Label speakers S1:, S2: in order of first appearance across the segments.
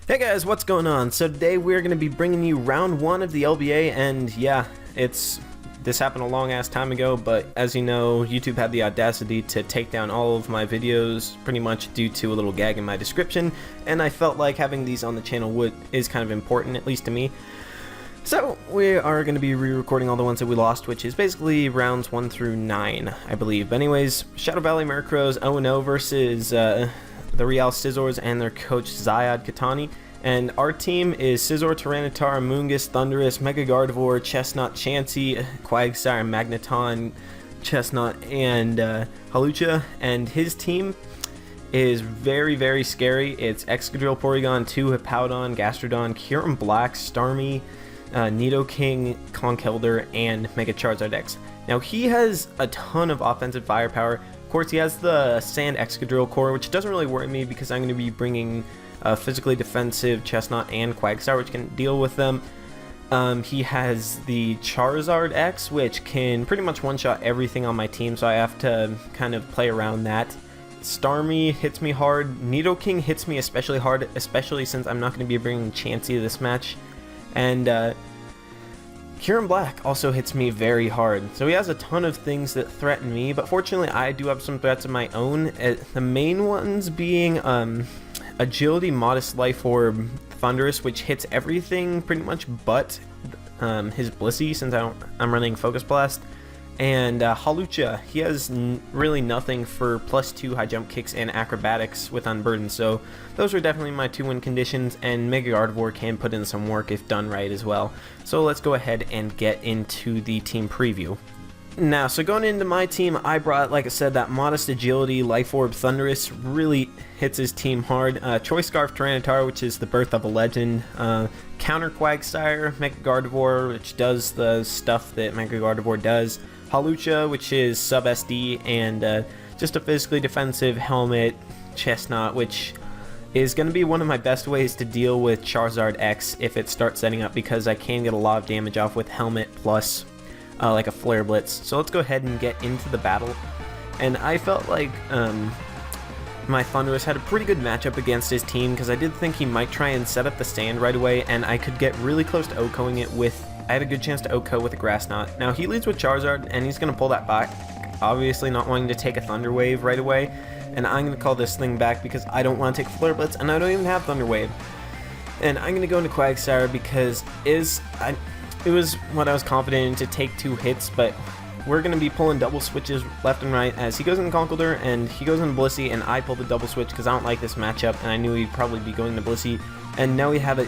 S1: Hey guys, what's going on? So today we're going to be bringing you round 1 of the LBA, and yeah, this happened a long ass time ago, but as you know, YouTube had the audacity to take down all of my videos pretty much due to a little gag in my description, and I felt like having these on the channel is kind of important, at least to me. So we are going to be re-recording all the ones that we lost, which is basically rounds 1 through 9, I believe. But anyways, Shadow Valley Murkrows 0-0 versus the Real Scizors and their coach Zyod Katani. And our team is Scizor, Tyranitar, Moongus, Thundurus, Mega Gardevoir, Chestnut, Chansey, Quagsire, Magneton, Chestnut, and Hawlucha. And his team is very, very scary. It's Excadrill, Porygon, 2, Hippowdon, Gastrodon, Kyurem Black, Starmie, Nidoking, Conkeldurr, and Mega Charizard X. Now he has a ton of offensive firepower. Of course, he has the Sand Excadrill core, which doesn't really worry me because I'm going to be bringing physically defensive Chestnut and Quagsire, which can deal with them. He has the Charizard X, which can pretty much one-shot everything on my team, so I have to kind of play around that. Starmie hits me hard. Nidoking hits me especially hard, especially since I'm not going to be bringing Chansey to this match. And Kyurem Black also hits me very hard. So he has a ton of things that threaten me, but fortunately I do have some threats of my own. The main ones being Agility, Modest Life Orb, Thundurus, which hits everything pretty much but his Blissey, since I'm running Focus Blast. And Hawlucha, he has really nothing for +2 high jump kicks and acrobatics with Unburdened, so those are definitely my 2-win conditions, and Mega Gardevoir can put in some work if done right as well. So let's go ahead and get into the team preview. Now, so going into my team, I brought, like I said, that Modest Agility, Life Orb, Thundurus really hits his team hard. Choice Scarf Tyranitar, which is the birth of a legend. Counter Quagsire, Mega Gardevoir, which does the stuff that Mega Gardevoir does. Hawlucha, which is sub SD, and just a physically defensive Helmet, Chestnut, which is going to be one of my best ways to deal with Charizard X if it starts setting up, because I can get a lot of damage off with Helmet plus like a Flare Blitz. So let's go ahead and get into the battle. And I felt like my Thundurus had a pretty good matchup against his team, because I did think he might try and set up the stand right away, and I could get really close to OHKOing it with... I had a good chance to OHKO with a Grass Knot. Now he leads with Charizard, and he's going to pull that back, obviously not wanting to take a Thunder Wave right away, and I'm going to call this thing back because I don't want to take a Flare Blitz, and I don't even have Thunder Wave. And I'm going to go into Quagsire because it was what I was confident in to take 2 hits, but we're going to be pulling double switches left and right as he goes into Conkeldurr and he goes into Blissey, and I pulled the double switch because I don't like this matchup, and I knew he'd probably be going to Blissey. And now we have it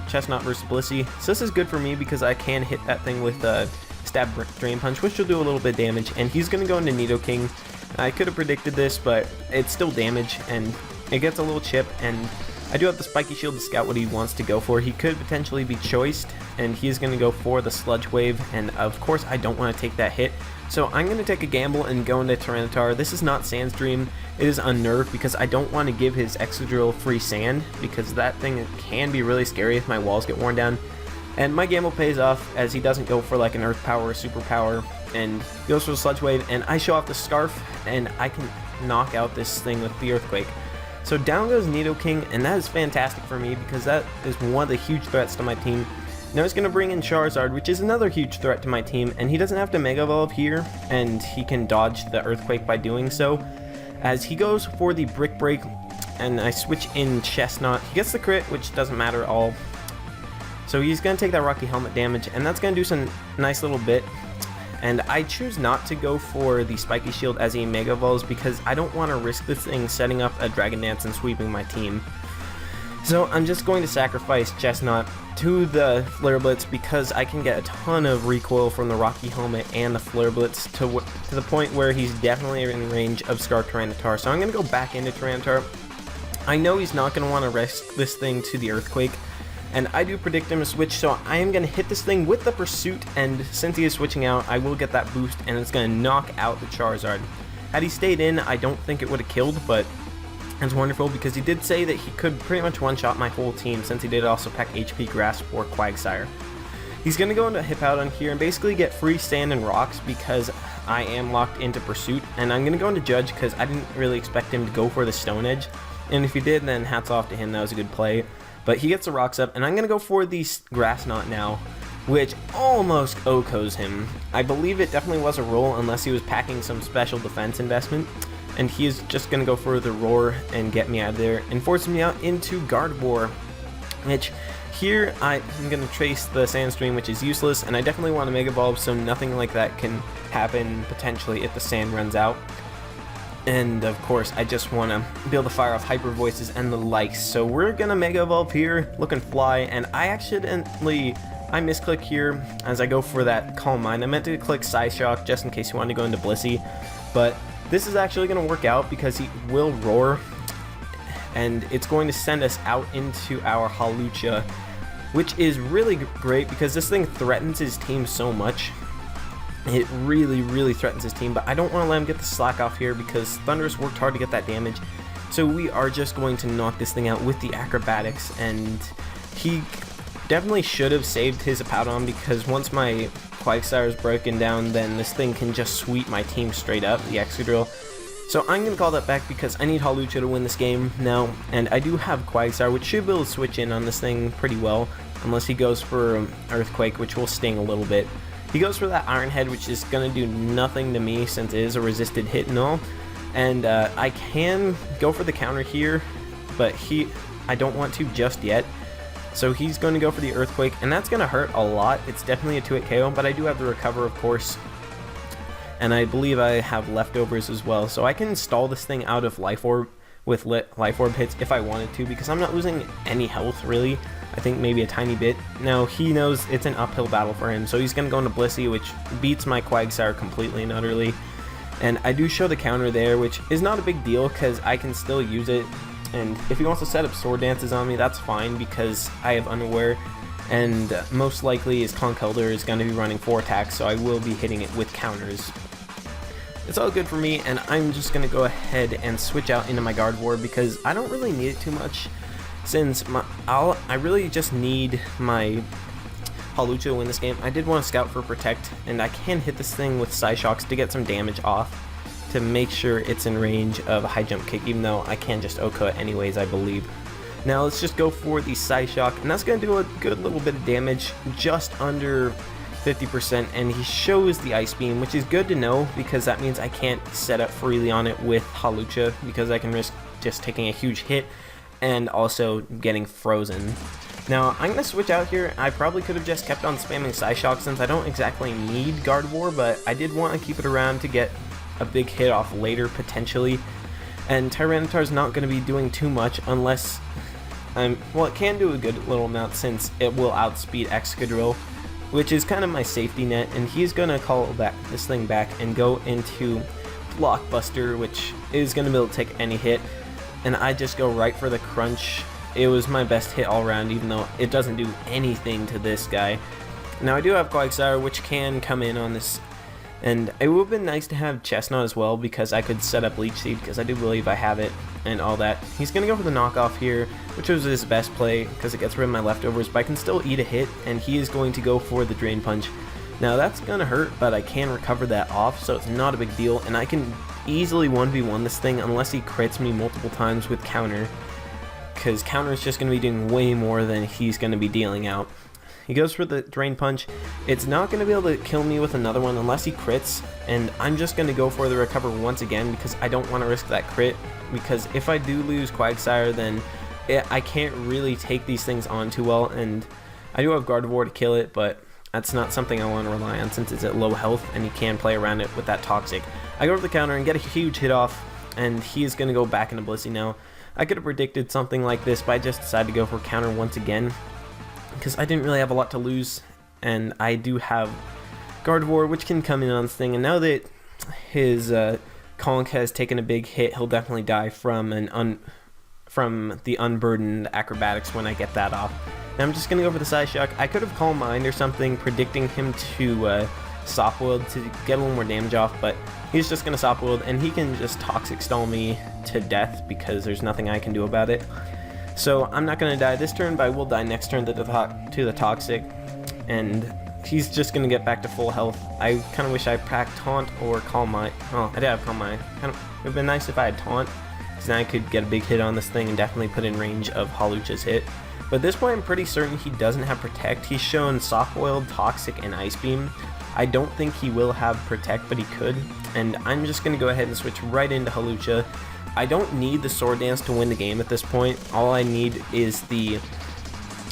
S1: Chestnut versus Blissey. So this is good for me because I can hit that thing with Stab Drain Punch, which will do a little bit of damage. And he's going to go into Nidoking. I could have predicted this, but it's still damage, and it gets a little chip. And I do have the Spiky Shield to scout what he wants to go for. He could potentially be choiced, and he's going to go for the Sludge Wave. And of course, I don't want to take that hit. So I'm going to take a gamble and go into Tyranitar. This is not Sand's Dream. It is Unnerved because I don't want to give his Excadrill free sand, because that thing can be really scary if my walls get worn down. And my gamble pays off as he doesn't go for like an Earth Power or Super Power, and goes for the Sludge Wave, and I show off the Scarf, and I can knock out this thing with the Earthquake. So down goes Nidoking, and that is fantastic for me because that is one of the huge threats to my team. Now he's going to bring in Charizard, which is another huge threat to my team, and he doesn't have to Mega Evolve here, and he can dodge the Earthquake by doing so. As he goes for the Brick Break, and I switch in Chestnut. He gets the crit, which doesn't matter at all. So he's going to take that Rocky Helmet damage, and that's going to do some nice little bit. And I choose not to go for the Spiky Shield as he Mega Evolves because I don't want to risk this thing setting up a Dragon Dance and sweeping my team. So I'm just going to sacrifice Chestnut to the Flare Blitz because I can get a ton of recoil from the Rocky Helmet and the Flare Blitz to the point where he's definitely in range of Scarf Tyranitar. So I'm going to go back into Tyranitar. I know he's not going to want to risk this thing to the Earthquake, and I do predict him to switch, so I am going to hit this thing with the Pursuit, and since he is switching out, I will get that boost, and it's going to knock out the Charizard. Had he stayed in, I don't think it would have killed, but it's wonderful because he did say that he could pretty much one-shot my whole team, since he did also pack HP Grass for Quagsire. He's going to go into Hippowdon here and basically get free sand and rocks because I am locked into Pursuit, and I'm going to go into Judge because I didn't really expect him to go for the Stone Edge. And if he did, then hats off to him, that was a good play. But he gets the rocks up, and I'm going to go for the grass knot now, which almost OHKOs him. I believe it definitely was a roll unless he was packing some special defense investment. And he is just going to go for the roar and get me out of there and force me out into Gardevoir, which here I'm going to trace the Sandstream, which is useless, and I definitely want to Mega Evolve so nothing like that can happen potentially if the sand runs out. And of course, I just want to be able to fire off Hyper Voices and the likes. So we're going to Mega Evolve here, look and fly, and I misclick here as I go for that Calm Mind. I meant to click Psyshock just in case you wanted to go into Blissey, but this is actually going to work out because he will Roar, and it's going to send us out into our Hawlucha, which is really great because this thing threatens his team so much. It really threatens his team, but I don't want to let him get the slack off here because Thundurus worked hard to get that damage. So we are just going to knock this thing out with the acrobatics, and he definitely should have saved his Hippowdon because once my Quagsire is broken down, then this thing can just sweep my team straight up, the Excadrill. So I'm going to call that back because I need Hawlucha to win this game now, and I do have Quagsire, which should be able to switch in on this thing pretty well, unless he goes for Earthquake, which will sting a little bit. He goes for that Iron Head, which is going to do nothing to me since it is a resisted hit and all. And I can go for the counter here, but I don't want to just yet. So he's going to go for the Earthquake, and that's going to hurt a lot. It's definitely a 2-hit KO, but I do have the Recover, of course. And I believe I have leftovers as well. So I can stall this thing out of Life Orb with Life Orb hits if I wanted to, because I'm not losing any health, really. I think maybe a tiny bit. Now, he knows it's an uphill battle for him, so he's going to go into Blissey, which beats my Quagsire completely and utterly. And I do show the counter there, which is not a big deal, because I can still use it. And if he wants to set up Sword Dances on me, that's fine, because I have Unaware. And most likely his Conkeldurr is going to be running 4 attacks, so I will be hitting it with counters. It's all good for me, and I'm just going to go ahead and switch out into my Gardevoir, because I don't really need it too much. Since I really just need my Hawlucha to win this game. I did want to scout for Protect, and I can hit this thing with Psyshocks to get some damage off to make sure it's in range of a high jump kick, even though I can just OHKO it anyways, I believe. Now let's just go for the Psyshock, and that's going to do a good little bit of damage, just under 50%, and he shows the Ice Beam, which is good to know because that means I can't set up freely on it with Hawlucha because I can risk just taking a huge hit and also getting frozen. Now, I'm going to switch out here. I probably could have just kept on spamming Psyshock since I don't exactly need Gardevoir, but I did want to keep it around to get a big hit off later, potentially. And Tyranitar's not going to be doing too much unless well, it can do a good little amount since it will outspeed Excadrill, which is kind of my safety net, and he's going to call this thing back and go into Blockbuster, which is going to be able to take any hit. And I just go right for the crunch. It was my best hit all around, even though it doesn't do anything to this guy. Now I do have Quagsire, which can come in on this, and it would have been nice to have Chestnut as well because I could set up Leech Seed because I do believe I have it and all that. He's going to go for the knockoff here, which was his best play because it gets rid of my leftovers, but I can still eat a hit, and he is going to go for the Drain Punch. Now that's going to hurt, but I can recover that off, so it's not a big deal, and I can easily 1v1 this thing unless he crits me multiple times with counter, because counter is just going to be doing way more than he's going to be dealing out. He goes for the Drain Punch. It's not going to be able to kill me with another one unless he crits, and I'm just going to go for the recover once again because I don't want to risk that crit, because if I do lose Quagsire, then I can't really take these things on too well, and I do have Gardevoir to kill it, but that's not something I want to rely on since it's at low health and you can play around it with that Toxic. I go for the counter and get a huge hit off, and he is going to go back into Blissey now. I could have predicted something like this, but I just decided to go for counter once again because I didn't really have a lot to lose, and I do have Gardevoir, which can come in on this thing, and now that his Conk has taken a big hit, he'll definitely die from the unburdened acrobatics when I get that off. Now I'm just going to go for the Psyshock. I could have Calm Mind or something, predicting him to Sopwild to get a little more damage off, but he's just going to Sopwild, and he can just Toxic Stall me to death because there's nothing I can do about it. So I'm not going to die this turn, but I will die next turn to the Toxic, and he's just going to get back to full health. I kind of wish I packed Taunt or Calm Mind. Oh, I did have Calm Mind. It would have been nice if I had Taunt, because then I could get a big hit on this thing and definitely put in range of Hawlucha's hit. But at this point, I'm pretty certain he doesn't have Protect. He's shown Soft Boiled, Toxic, and Ice Beam. I don't think he will have Protect, but he could. And I'm just going to go ahead and switch right into Hawlucha. I don't need the Sword Dance to win the game at this point. All I need is the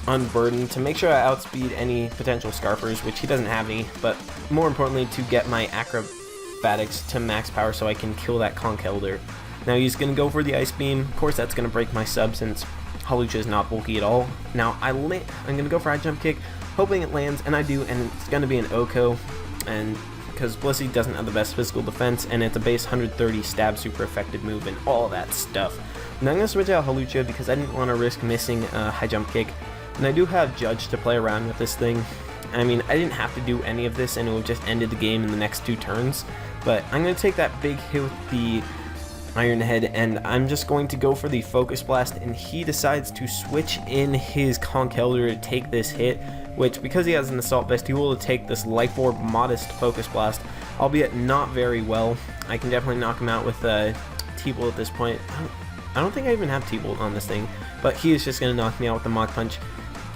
S1: Unburden to make sure I outspeed any potential Scarfers, which he doesn't have any, but more importantly to get my Acrobatics to max power so I can kill that Conkeldurr. Now he's going to go for the Ice Beam. Of course that's going to break my sub since Hawlucha is not bulky at all. Now I'm going to go for High Jump Kick, hoping it lands, and I do, and it's going to be an Oko, and because Blissey doesn't have the best physical defense, and it's a base 130 stab super effective move and all that stuff. Now I'm going to switch out Hawlucha because I didn't want to risk missing a High Jump Kick, and I do have Judge to play around with this thing. I mean, I didn't have to do any of this and it would just ended the game in the next 2 turns, but I'm going to take that big hit with the Iron Head, and I'm just going to go for the Focus Blast, and he decides to switch in his Conkeldurr to take this hit, which because he has an Assault Vest, he will take this Life Orb modest Focus Blast, albeit not very well. I can definitely knock him out with T-Bolt at this point. I don't think I even have T-Bolt on this thing, but he is just going to knock me out with the Mach Punch.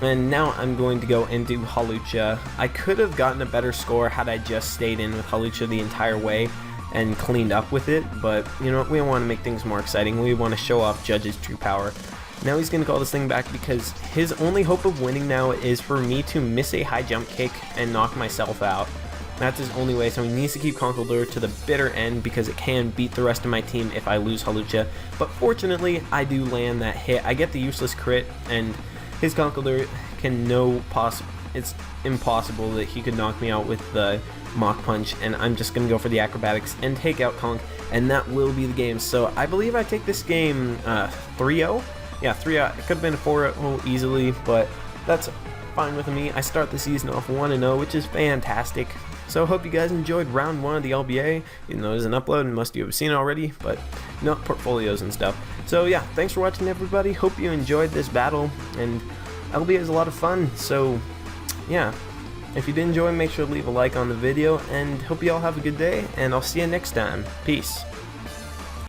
S1: And now I'm going to go into Hawlucha. I could have gotten a better score had I just stayed in with Hawlucha the entire way and cleaned up with it, but you know, we want to make things more exciting. We want to show off Judge's true power. Now he's going to call this thing back because his only hope of winning now is for me to miss a High Jump Kick and knock myself out. That's his only way, so he needs to keep Conkeldurr to the bitter end because it can beat the rest of my team if I lose Hawlucha. But fortunately, I do land that hit. I get the useless crit, and his Conkeldurr it's impossible that he could knock me out with the Mach Punch, and I'm just going to go for the Acrobatics and take out Conk, and that will be the game. So I believe I take this game 3-0. Yeah, 3-0. It could have been a 4-0 easily, but that's fine with me. I start the season off 1-0, which is fantastic. So hope you guys enjoyed round 1 of the LBA, even though there's an upload and most of you have seen it already, but not portfolios and stuff. So yeah, thanks for watching everybody. Hope you enjoyed this battle, and LBA is a lot of fun, so yeah. If you did enjoy, make sure to leave a like on the video, and hope you all have a good day, and I'll see you next time. Peace.